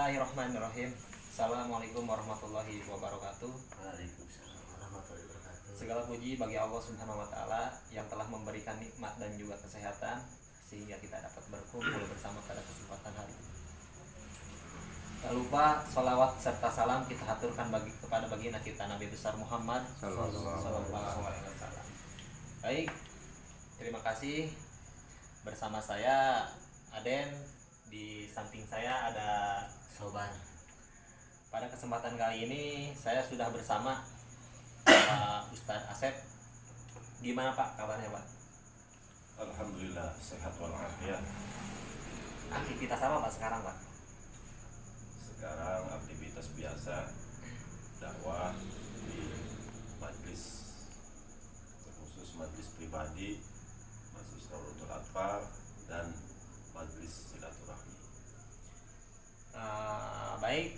Bismillahirrahmanirrahim. Assalamualaikum warahmatullahi wabarakatuh. Waalaikumsalam warahmatullahi wabarakatuh. Segala puji bagi Allah Subhanahu wa taala yang telah memberikan nikmat dan juga kesehatan sehingga kita dapat berkumpul bersama pada kesempatan hari ini. Tak lupa sholawat serta salam kita haturkan kepada baginda kita Nabi besar Muhammad sallallahu alaihi wasallam. Baik, terima kasih. Bersama saya Aden, di samping saya ada Soban. Pada kesempatan kali ini saya sudah bersama Pak Ustadz Asep. Gimana Pak kabarnya Pak? Alhamdulillah sehat walafiat. Aktivitas apa Pak sekarang Pak? Sekarang aktivitas biasa dakwah di majlis, khusus majlis pribadi, majlis Rawdatul Atfal dan majlis silaturahmi. Baik,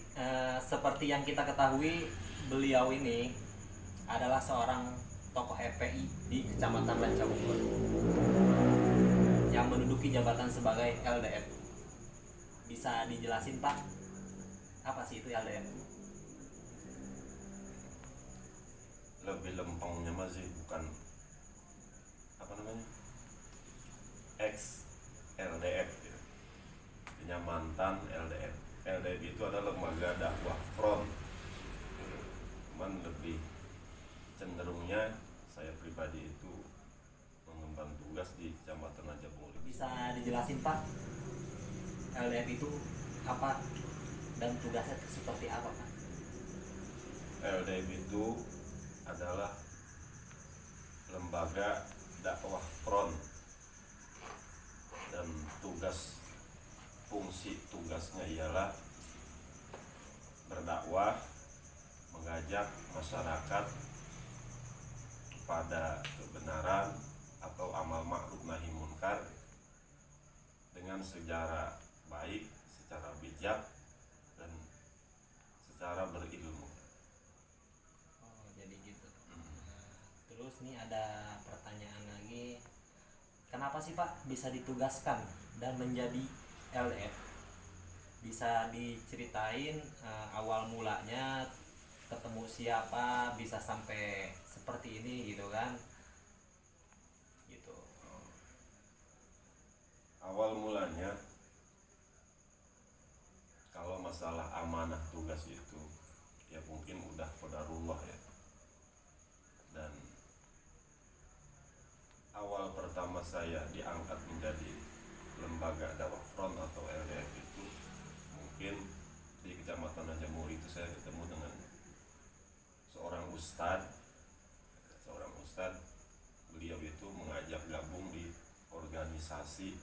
seperti yang kita ketahui, beliau ini adalah seorang tokoh FPI di Kecamatan Rancabogor yang menduduki jabatan sebagai LDF. Bisa dijelasin Pak, apa sih itu LDF? Lebih lempengnya masih bukan apa namanya, ex LDF ya. Artinya mantan LDF. LDF itu adalah lembaga dakwah front. Cuman lebih cenderungnya saya pribadi itu mengemban tugas di Kecamatan Rancabogor. Bisa dijelasin Pak, LDF itu apa dan tugasnya seperti apa Pak? LDF itu adalah lembaga dakwah front dan fungsi tugasnya ialah berdakwah, mengajak masyarakat kepada kebenaran atau amal ma'ruf nahi munkar dengan secara baik, secara bijak dan secara berilmu. Oh, jadi gitu. Terus nih ada pertanyaan lagi. Kenapa sih Pak bisa ditugaskan dan menjadi LDF? Bisa diceritain awal mulanya, ketemu siapa, bisa sampai seperti ini gitu kan? Gitu. Awal mulanya, kalau masalah amanah tugas itu ya mungkin udah qadarullah ya. Dan awal pertama saya diangkat menjadi lembaga dakwah front atau LDF itu mungkin di Kecamatan Rancabogor itu saya ketemu dengan seorang ustadz. Beliau itu mengajak gabung di organisasi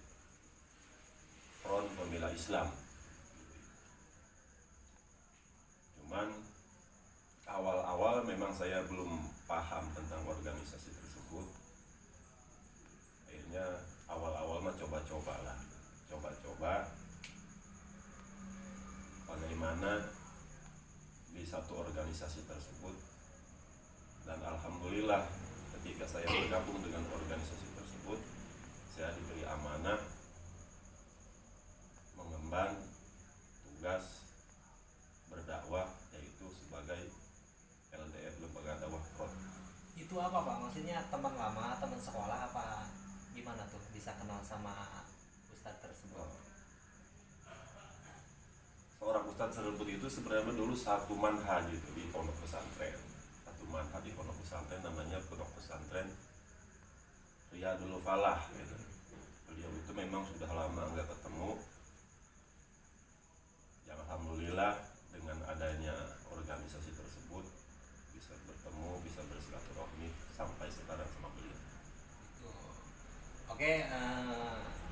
Front Pembela Islam. Cuman awal-awal memang saya belum paham tentang organisasi tersebut. Akhirnya awal-awal mah coba-coba bagaimana di satu organisasi tersebut, dan alhamdulillah ketika saya bergabung dengan organisasi tersebut saya diberi amanah mengemban tugas berdakwah, yaitu sebagai LDF, lembaga dakwah front. Itu apa Pak? Maksudnya teman lama, teman sekolah apa? Gimana tuh bisa kenal sama Ustadz tersebut? Seorang ustadz tersebut itu sebenarnya dulu satu manhaj gitu di pondok pesantren. Satu manhaj di pondok pesantren, namanya pondok pesantren Riyadul Falah gitu. Beliau itu memang sudah lama nggak ketemu. Yang alhamdulillah dengan adanya organisasi tersebut bisa bertemu, bisa bersilaturahmi sampai sekarang sama beliau. Oke,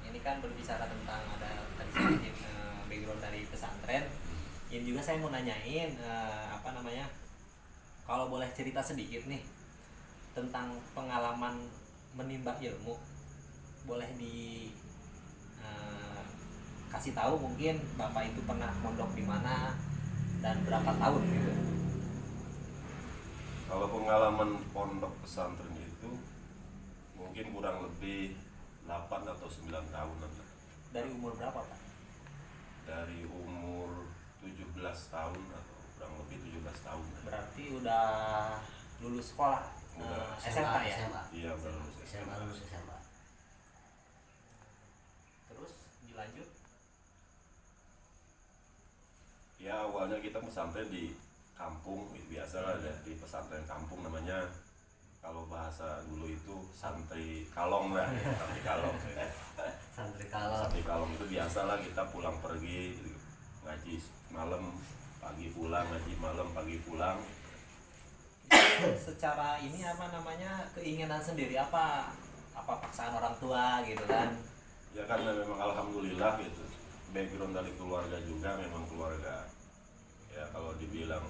ini kan berbicara tentang ada tadi sedikit background dari pesantren. Yang juga saya mau nanyain kalau boleh cerita sedikit nih tentang pengalaman menimba ilmu, boleh kasih tahu mungkin Bapak itu pernah mondok di mana dan berapa tahun gitu. Kalau pengalaman pondok pesantren itu mungkin kurang lebih 8 atau 9 tahunan. Dari umur berapa Pak? Dari umur 17 tahun atau kurang lebih 17 tahun. Berarti udah lulus sekolah, Udah. SMA ya. SMA. Iya, udah lulus SMA, lulus SMA. Terus dilanjut. Ya awalnya kita pesantren di kampung, biasa lah ya, di pesantren kampung namanya, kalau bahasa dulu itu santri kalong lah ya, santri kalong. Santri kalau Santri kalong itu biasa lah, kita pulang pergi gitu, ngaji malam pagi pulang, ngaji malam pagi pulang. Secara ini apa namanya, keinginan sendiri apa paksaan orang tua gitu kan. Ya karena memang alhamdulillah gitu, background dari keluarga juga memang keluarga, ya kalau dibilang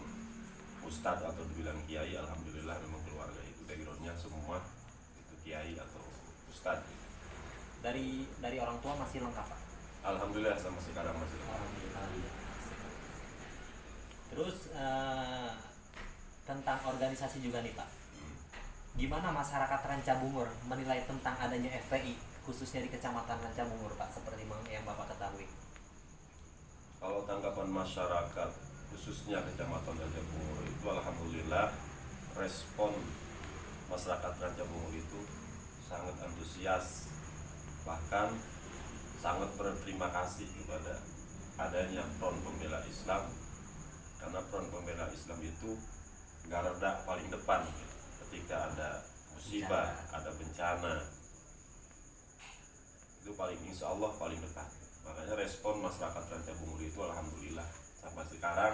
ustadz atau dibilang kiai, alhamdulillah memang keluarga itu backgroundnya semua itu kiai atau ustadz gitu. Dari orang tua masih lengkap Pak. Alhamdulillah sama sekarang masih. Alhamdulillah. Terus tentang organisasi juga nih Pak. Gimana masyarakat Rancabungur menilai tentang adanya FPI khususnya di Kecamatan Rancabungur Pak, seperti yang Bapak ketahui? Kalau tanggapan masyarakat khususnya Kecamatan Rancabungur itu alhamdulillah respon masyarakat Rancabungur itu sangat antusias, bahkan sangat berterima kasih kepada adanya Front Pembela Islam, karena Front Pembela Islam itu garda paling depan ketika ada musibah, ada bencana, itu paling, insya Allah paling depan. Makanya respon masyarakat Rancabungur itu alhamdulillah sampai sekarang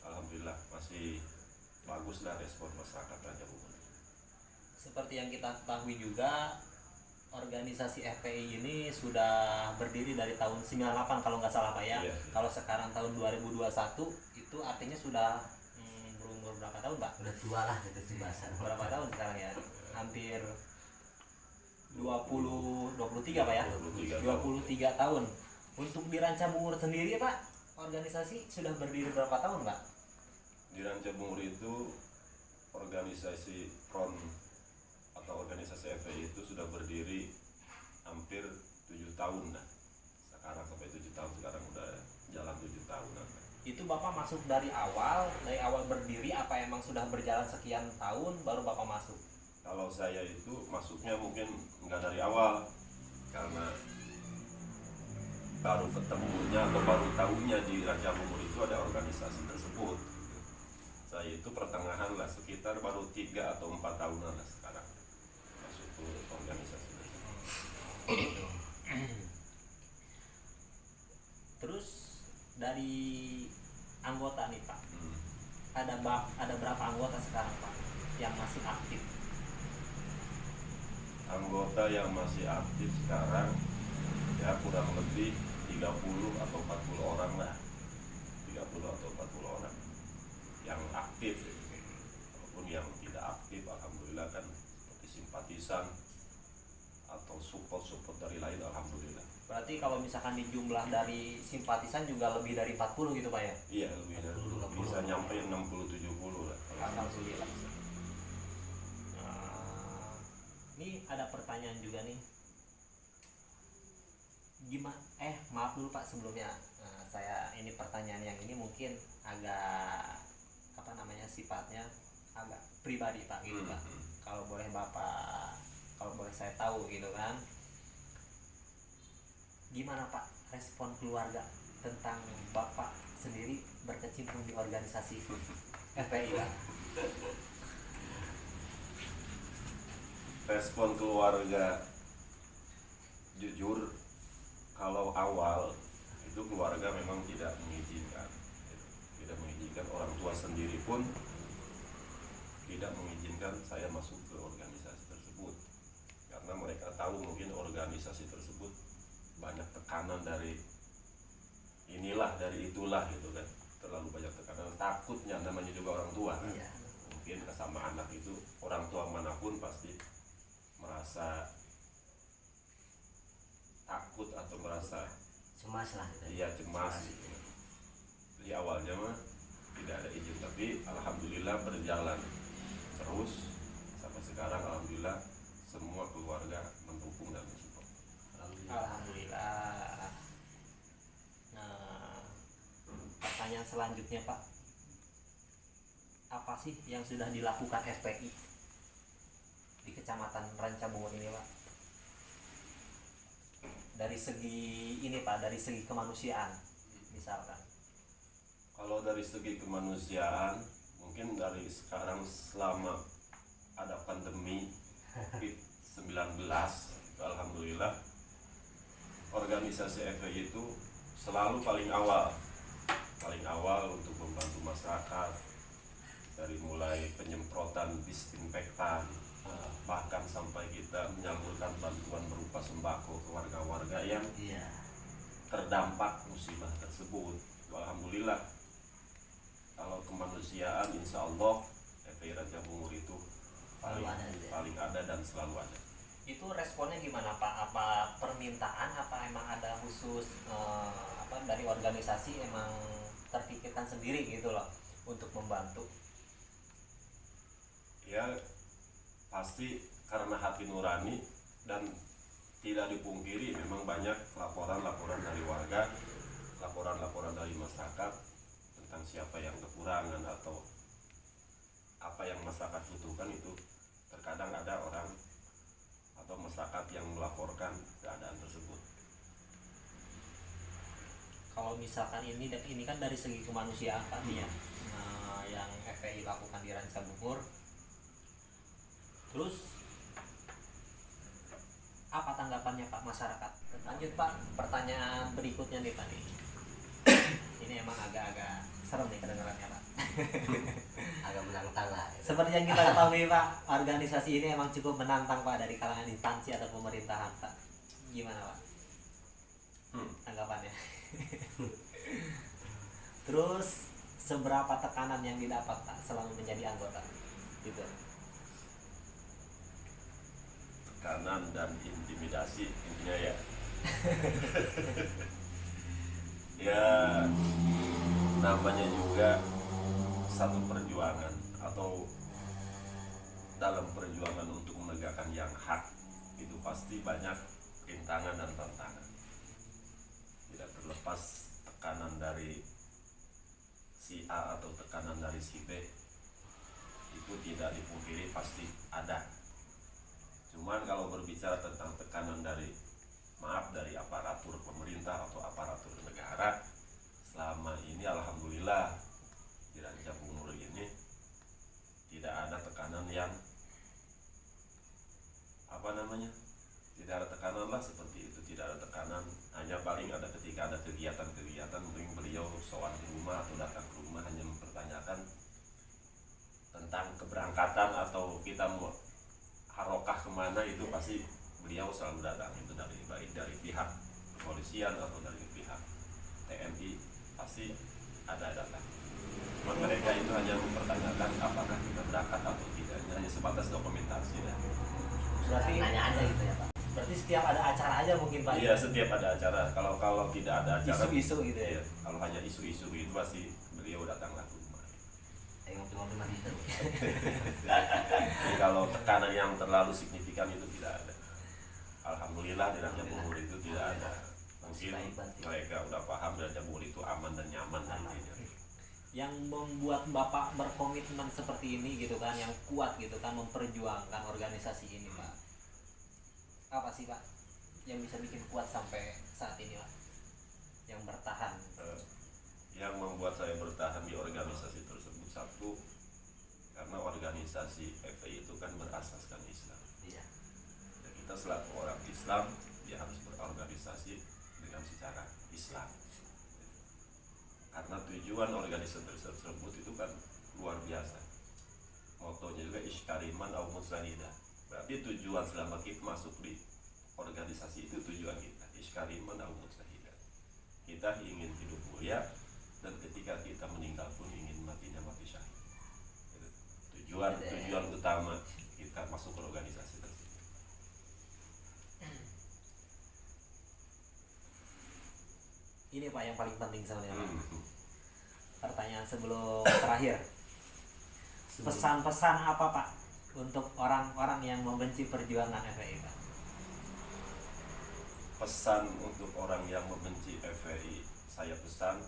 alhamdulillah masih bagus lah respon masyarakat Rancabungur. Seperti yang kita ketahui juga, organisasi FPI ini sudah berdiri dari tahun 98 kalau nggak salah Pak ya. Iya. Kalau sekarang tahun 2021 itu artinya sudah berumur berapa tahun Pak? udah tua lah gitu sih bahasa. Berapa tahun sekarang ya? Hampir 23 Pak ya? 23 tahun. Untuk di Rancabungur sendiri Pak, organisasi sudah berdiri berapa tahun Pak? Di Rancabungur itu organisasi Front atau organisasi FPI itu sudah berdiri hampir 7 tahun dah. Sekarang sampai 7 tahun, sekarang udah jalan 7 tahunan. Itu Bapak masuk dari awal berdiri apa emang sudah berjalan sekian tahun baru Bapak masuk? Kalau saya itu masuknya mungkin nggak dari awal, karena baru ketemunya atau baru tahunya di Rancabungur itu ada organisasi tersebut. Saya itu pertengahan lah, sekitar baru 3 atau 4 tahunan lah sekarang masuk ke organisasi tersebut. Terus dari anggota nih Pak, ada berapa anggota sekarang Pak yang masih aktif? Anggota yang masih aktif sekarang ya kurang lebih 30 atau 40 orang lah, 30 atau 40 orang yang aktif. Walaupun yang tidak aktif alhamdulillah kan seperti simpatisan atau support dari lain alhamdulillah. Berarti kalau misalkan dijumlah dari simpatisan juga lebih dari 40 gitu Pak ya? Iya, lebih dari 40, bisa nyampe 60-70 lah. Alhamdulillah. Ini ada pertanyaan juga nih. Gimana? Maaf dulu Pak sebelumnya. Saya ini pertanyaan yang ini mungkin agak sifatnya agak pribadi Pak gitu Pak. Kalau boleh saya tahu gitu kan. Gimana Pak respon keluarga tentang Bapak sendiri berkecimpung di organisasi FPI Pak? Respon keluarga, jujur kalau awal itu keluarga memang tidak mengizinkan, orang tua sendiri pun tidak mengizinkan saya masuk ke organisasi tersebut, karena mereka tahu mungkin organisasi tersebut banyak tekanan dari inilah dari itulah gitu kan, terlalu banyak tekanan, takutnya namanya juga orang tua kan? Iya. Mungkin sama anak itu orang tua manapun pasti merasa takut atau merasa Cemas lah gitu. iya cemas gitu. Jadi awalnya mah tidak ada izin, tapi alhamdulillah berjalan terus sampai sekarang alhamdulillah semua keluarga mendukung dan mensupport. Alhamdulillah. Nah, pertanyaan pertanyaan selanjutnya Pak, apa sih yang sudah dilakukan FPI di Kecamatan Rancabungur ini Pak? Dari segi ini Pak, dari segi kemanusiaan misalkan. Kalau dari segi kemanusiaan, mungkin dari sekarang selama ada pandemi COVID-19, alhamdulillah organisasi FPI itu selalu paling awal untuk membantu masyarakat, dari mulai penyemprotan disinfektan, bahkan sampai kita menyalurkan bantuan berupa sembako ke warga-warga yang Iya. terdampak musibah tersebut. Alhamdulillah, kalau kemanusiaan insya Allah FPI Rancabungur itu paling ada dan selalu ada. Itu responnya gimana Pak? Apa permintaan, apa emang ada khusus dari organisasi emang terpikirkan sendiri gitu loh untuk membantu? Ya pasti karena hati nurani, dan tidak dipungkiri memang banyak laporan-laporan dari warga, laporan-laporan dari masyarakat tentang siapa yang kekurangan atau apa yang masyarakat butuhkan. Itu terkadang ada orang atau masyarakat yang melaporkan keadaan tersebut. Kalau misalkan ini kan dari segi kemanusiaan Pak ya, yang FPI lakukan di Rancabungur. Terus apa tanggapannya Pak masyarakat? Lanjut Pak, pertanyaan berikutnya nih Pak nih. Ini emang agak-agak serem nih kedengarannya Pak. Agak menantang lah. Seperti yang kita ketahui Pak, organisasi ini emang cukup menantang Pak dari kalangan instansi atau pemerintahan Pak. Gimana Pak tanggapannya? Terus seberapa tekanan yang didapat Pak selama menjadi anggota? Gitu. Tekanan dan intimidasi intinya ya. Ya namanya juga satu perjuangan, atau dalam perjuangan untuk menegakkan yang hak itu pasti banyak rintangan dan tantangan. Tidak terlepas tekanan dari si A atau tekanan dari si B, itu tidak dipungkiri pasti ada. Cuman kalau berbicara tentang tekanan dari aparatur pemerintah atau aparatur negara, selama ini alhamdulillah di Rancabungur ini tidak ada tekanan yang tidak ada tekanan lah seperti itu. Tidak ada tekanan, hanya paling ada ketika ada kegiatan-kegiatan mungkin beliau sowan ke rumah atau datang ke rumah hanya mempertanyakan tentang keberangkatan atau kita mau harokah kemana, itu pasti beliau selalu datang. Itu baik dari pihak kepolisian atau dari pihak TNI pasti ada datang. Cuma mereka itu hanya mempertanyakan apakah kita berangkat atau tidak, hanya sebatas dokumentasi. Berarti Tanya aja gitu ya Pak. Berarti setiap ada acara aja mungkin Pak? Iya, setiap ada acara. Kalau tidak ada acara, Isu-isu gitu ya? Iya, kalau hanya isu-isu itu pasti beliau datanglah ke rumah. Ngopi-ngopi mandi terus. Jadi kalau tekanan yang terlalu signifikan itu tidak ada. Alhamdulillah di Rancabungur itu tidak ada. Mungkin mereka udah paham Rancabungur itu aman dan nyaman nantinya. Yang membuat Bapak berkomitmen seperti ini gitu kan, yang kuat gitu kan memperjuangkan organisasi ini Pak, apa sih Pak yang bisa bikin kuat sampai saat ini Pak, yang bertahan? Yang membuat saya bertahan di organisasi tersebut, satu, karena organisasi FPI itu kan berasaskan Islam. Iya. Dan kita selaku orang Islam, dia harus berorganisasi dengan secara Islam. Karena tujuan organisasi tersebut itu kan luar biasa. Motonya juga iskariman au musahidah. Berarti tujuan selama kita masuk di organisasi itu, tujuan kita iskariman au musahidah. Kita ingin hidup mulia, dan ketika kita meninggal pun ingin matinya mati syahid. Tujuan utama kita masuk ke organisasi tersebut. Ini Pak yang paling penting sebenarnya Pak. Pertanyaan sebelum terakhir, pesan-pesan apa Pak untuk orang-orang yang membenci perjuangan FPI Pak? Pesan untuk orang yang membenci FPI, saya pesan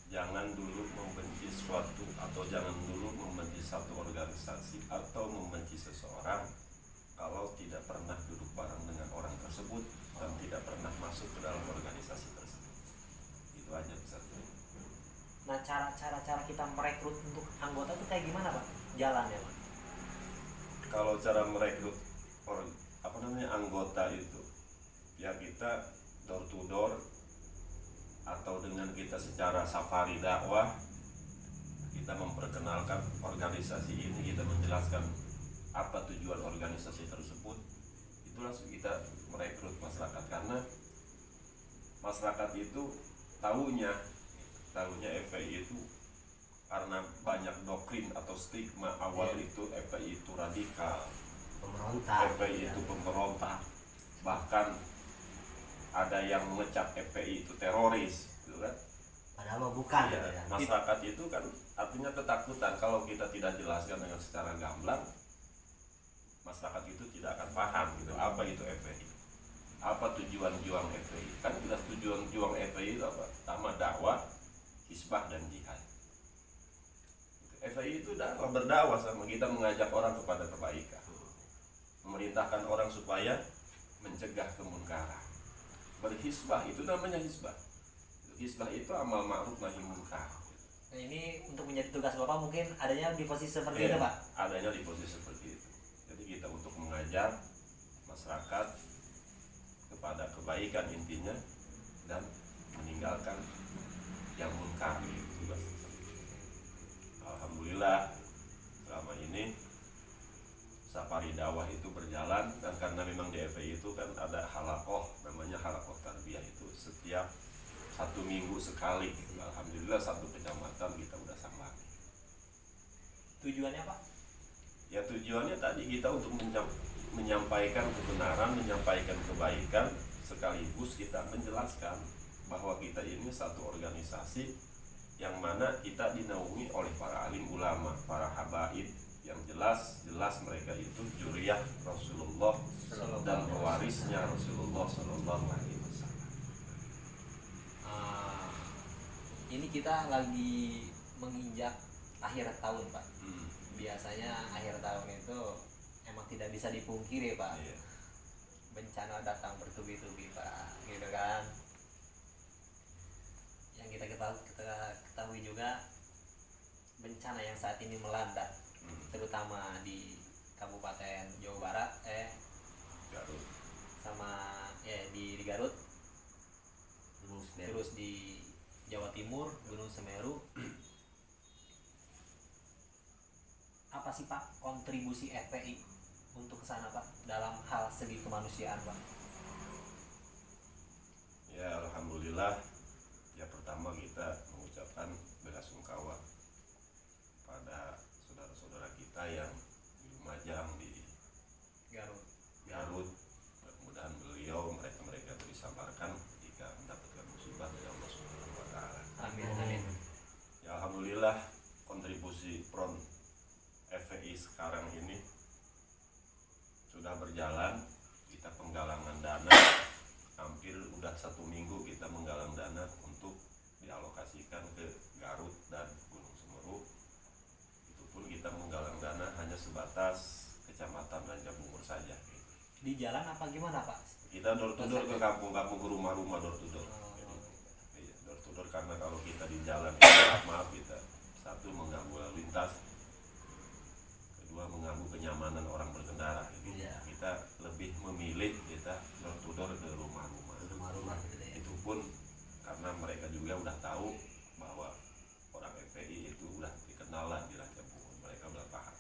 jangan dulu membenci suatu atau jangan dulu membenci satu organisasi atau membenci seseorang kalau tidak pernah duduk bareng dengan orang tersebut dan tidak pernah masuk ke dalam organisasi tersebut. Itu aja Ustaz. Nah, cara kita merekrut untuk anggota itu kayak gimana Pak? Jalannya Pak? Kalau cara merekrut anggota itu ya kita door to door atau dengan kita secara safari dakwah, kita memperkenalkan organisasi ini, kita menjelaskan apa tujuan organisasi tersebut, itu langsung kita merekrut masyarakat. Karena masyarakat itu tahunya FPI itu karena banyak doktrin atau stigma awal itu FPI itu radikal, Pemberontak. FPI itu pemberontak, bahkan ada yang mengecap FPI itu teroris, gitu kan? Padahal mah bukan. Ya, Ya. masyarakat itu kan artinya ketakutan. Kalau kita tidak jelaskan dengan secara gamblang, masyarakat itu tidak akan paham gitu apa itu FPI, apa tujuan juang FPI. Kan jelas tujuan juang FPI itu apa? Pertama dakwah, hisbah dan jihad. FPI itu dakwah, berdakwah sama kita, mengajak orang kepada kebaikan, memerintahkan orang supaya mencegah kemunkaran. Berhisbah itu namanya hisbah. Hisbah itu amal ma'ruf nahi munkar. Nah, ini untuk menjadi tugas Bapak mungkin adanya di posisi seperti itu Pak? Adanya di posisi seperti itu. Jadi kita untuk mengajar masyarakat kepada kebaikan intinya dan meninggalkan yang munkar itu. Alhamdulillah selama ini safari dakwah itu berjalan, dan karena memang di FPI itu kan ada halakoh, namanya halakoh tarbiyah itu setiap 1 minggu sekali. Alhamdulillah 1 kecamatan kita udah sambangi. Tujuannya Pak? Ya tujuannya tadi kita untuk menyampaikan kebenaran, menyampaikan kebaikan, sekaligus kita menjelaskan bahwa kita ini satu organisasi yang mana kita dinaungi oleh para alim ulama, para habaib, yang jelas mereka itu juriyah Rasulullah dan pewarisnya Rasulullah Sallallahu Alaihi Wasallam. Ini kita lagi menginjak akhir tahun Pak. Biasanya akhir tahun itu emang tidak bisa dipungkiri Pak. Iya. Bencana datang bertubi-tubi Pak, gitu kan. Yang kita ketahui juga bencana yang saat ini melanda, terutama di Kabupaten Jawa Barat, Garut. sama di Garut, Gunung Semeru. terus di Jawa Timur, Gunung Semeru. Apa sih Pak kontribusi FPI untuk kesana Pak dalam hal segi kemanusiaan Pak? Ya alhamdulillah, ya pertama kita mengucapkan belasungkawa pada saudara-saudara kita yang di Lumajang, di Garut. Mudah-mudahan mereka disabarkan jika mendapatkan musibah dari Allah Subhanahu wa taala. Amin. Ya alhamdulillah, kontribusi PRON FPI sekarang ini sudah berjalan. Kita penggalangan dana, hampir udah 1 minggu kita menggalang dana untuk dialokasikan ke Garut dan Gunung Semeru. Itu pun kita menggalang dana hanya sebatas kecamatan Ranca Bungur saja. Di jalan apa gimana Pak? Kita door to door ke kampung-kampung, ke rumah-rumah door to door. Oh. Iya, door to door, karena kalau kita di jalan itu, maaf, kita satu mengganggu lalu lintas, kedua mengganggu kenyamanan orang berkendara. Jadi Iya. kita lebih memilih kita door to door ke rumah-rumah. Rumah-rumah gitu ya. Itu pun karena mereka juga udah tahu bahwa orang FPI itu udah dikenal lah di Ranca Bungur, mereka udah paham.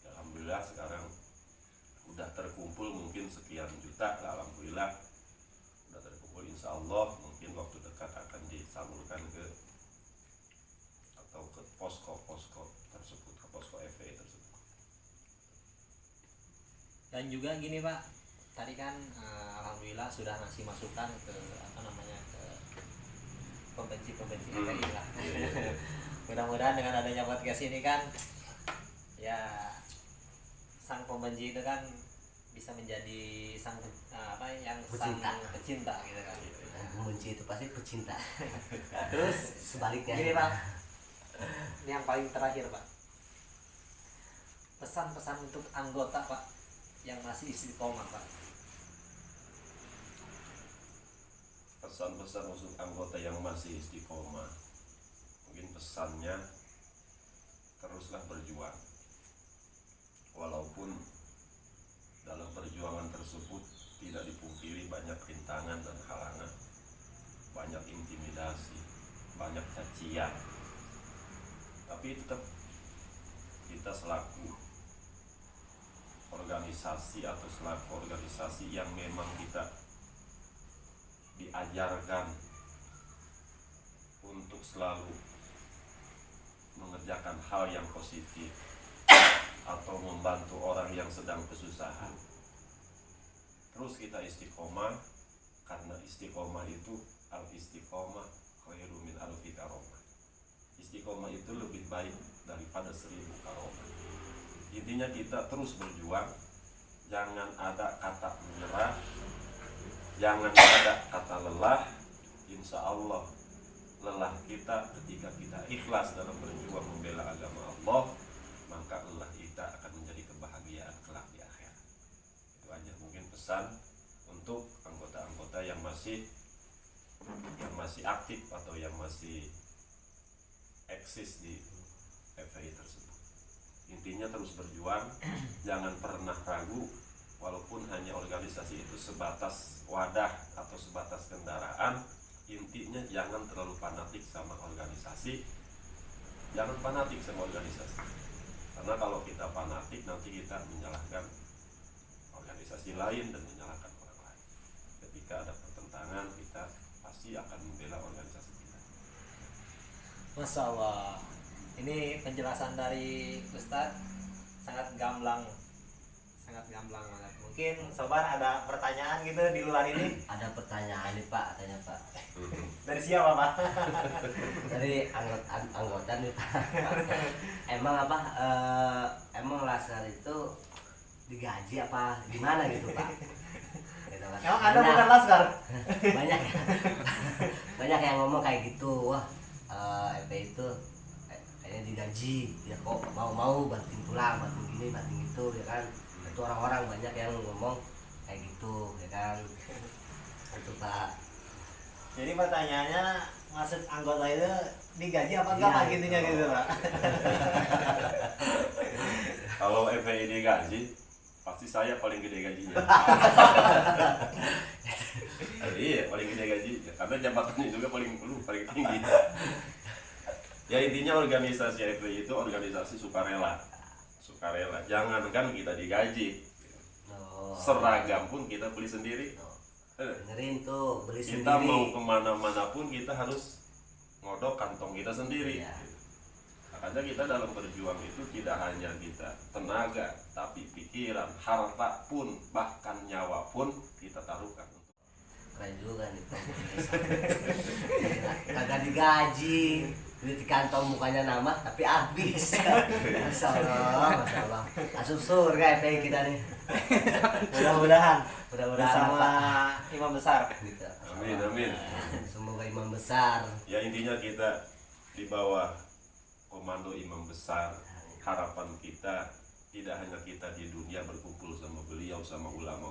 Alhamdulillah sekarang udah terkumpul mungkin sekian juta. Alhamdulillah udah terkumpul, insya Allah mungkin waktu dekat akan disalurkan ke posko tersebut, ke posko FPI tersebut. Dan juga gini Pak, tadi kan alhamdulillah sudah ngasih masukan ke ke pembenci FPI lah. Mudah-mudahan dengan adanya podcast ini kan ya sang pembenci itu kan bisa menjadi sang Pecinta. sang pecinta gitu kan. Dan membenci itu pasti pecinta. Terus Sebaliknya. gini Pak, ini yang paling terakhir Pak, pesan-pesan untuk anggota Pak yang masih istiqomah Pak. Pesan-pesan untuk anggota yang masih istiqomah, mungkin pesannya teruslah berjuang, walaupun dalam perjuangan tersebut tidak dipungkiri banyak rintangan dan halangan, banyak intimidasi, banyak cacian, tapi tetap kita selaku organisasi atau selaku organisasi yang memang kita diajarkan untuk selalu mengerjakan hal yang positif atau membantu orang yang sedang kesusahan. Terus kita istiqomah, karena istiqomah itu al-istiqomah khairu min alfi karomah. Istiqomah itu lebih baik daripada 1000 karomah. Intinya kita terus berjuang, jangan ada kata menyerah, jangan ada kata lelah. Insya Allah lelah kita ketika kita ikhlas dalam berjuang membela agama Allah, maka lelah kita akan menjadi kebahagiaan kelak di akhirat. Itu aja mungkin pesan untuk anggota-anggota yang masih aktif atau yang masih eksis di FPI tersebut. Intinya terus berjuang, jangan pernah ragu. Walaupun hanya organisasi itu sebatas wadah atau sebatas kendaraan, intinya jangan terlalu fanatik sama organisasi. Jangan fanatik sama organisasi, karena kalau kita fanatik nanti kita menyalahkan organisasi lain dan menyalahkan orang lain. Ketika ada pertentangan, kita pasti akan membela organisasi kita. Masya Allah, ini penjelasan dari Ustadz sangat gamblang banget. Mungkin sobat ada pertanyaan gitu di luar ini? Ada pertanyaan nih Pak, tanya Pak. Dari siapa Pak? Dari anggota nih Pak. Emang apa? Emang Laskar itu digaji apa gimana gitu Pak? Gitu, Pak. Emang Anda bukan Laskar? banyak yang ngomong kayak gitu. Wah, FPI itu kayaknya digaji, ya kok mau banting tulang, banting gini, banting gitu, ya kan? Itu orang-orang banyak yang ngomong kayak gitu, ya kan? Itu Pak. Jadi pertanyaannya, maksud anggota itu digaji apa enggak Pak, gitunya gitu Pak? Kalau FPI digaji, pasti saya paling gede gajinya. Iya, paling gede gajinya, karena jabatannya juga paling tinggi. Ya intinya organisasi FPI itu organisasi sukarela. Jangankan kita digaji, seragam pun kita beli sendiri. Dengerin tuh, beli Kita sendiri. mau kemana-mana pun kita harus ngodok kantong kita sendiri. Iya. Makanya kita dalam berjuang itu tidak hanya kita tenaga, tapi pikiran, harta pun, bahkan nyawa pun kita taruhkan. Keren juga nih Pak. Kagak digaji, duit di kantong mukanya nama tapi habis. Masya Allah. Masuk surga FPI kita nih. Mudah-mudahan Mudah-mudahan bersama Pak. imam besar. Gitu. Amin. Semoga imam besar. Ya intinya kita di bawah komando imam besar. Harapan kita tidak hanya kita di dunia berkumpul sama beliau, sama ulama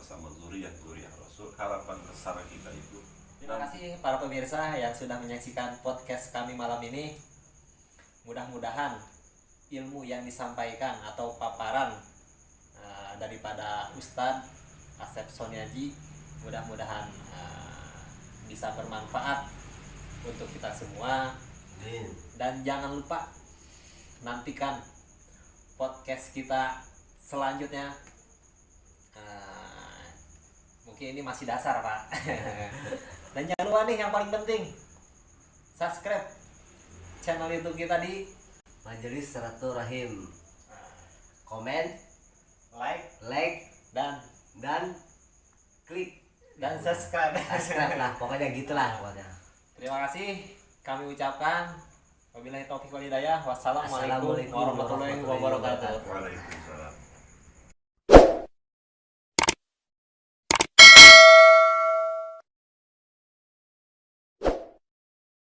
sama zuriyah Rasul. Harapan besar kita itu. Terima kasih para pemirsa yang sudah menyaksikan podcast kami malam ini. Mudah-mudahan ilmu yang disampaikan atau paparan daripada Ustadz Asep Sonyaji mudah-mudahan bisa bermanfaat untuk kita semua. Dan jangan lupa nantikan podcast kita selanjutnya. Mungkin ini masih dasar Pak. Dan jangan lupa nih yang paling penting, subscribe channel YouTube kita di Majelis Silaturahim. Komen, like, dan klik dan subscribe. subscribe lah, pokoknya gitulah pokoknya. Terima kasih kami ucapkan. Wabillahi taufiq wal hidayah. Wassalamualaikum warahmatullahi wabarakatuh. Waalaikumsalam.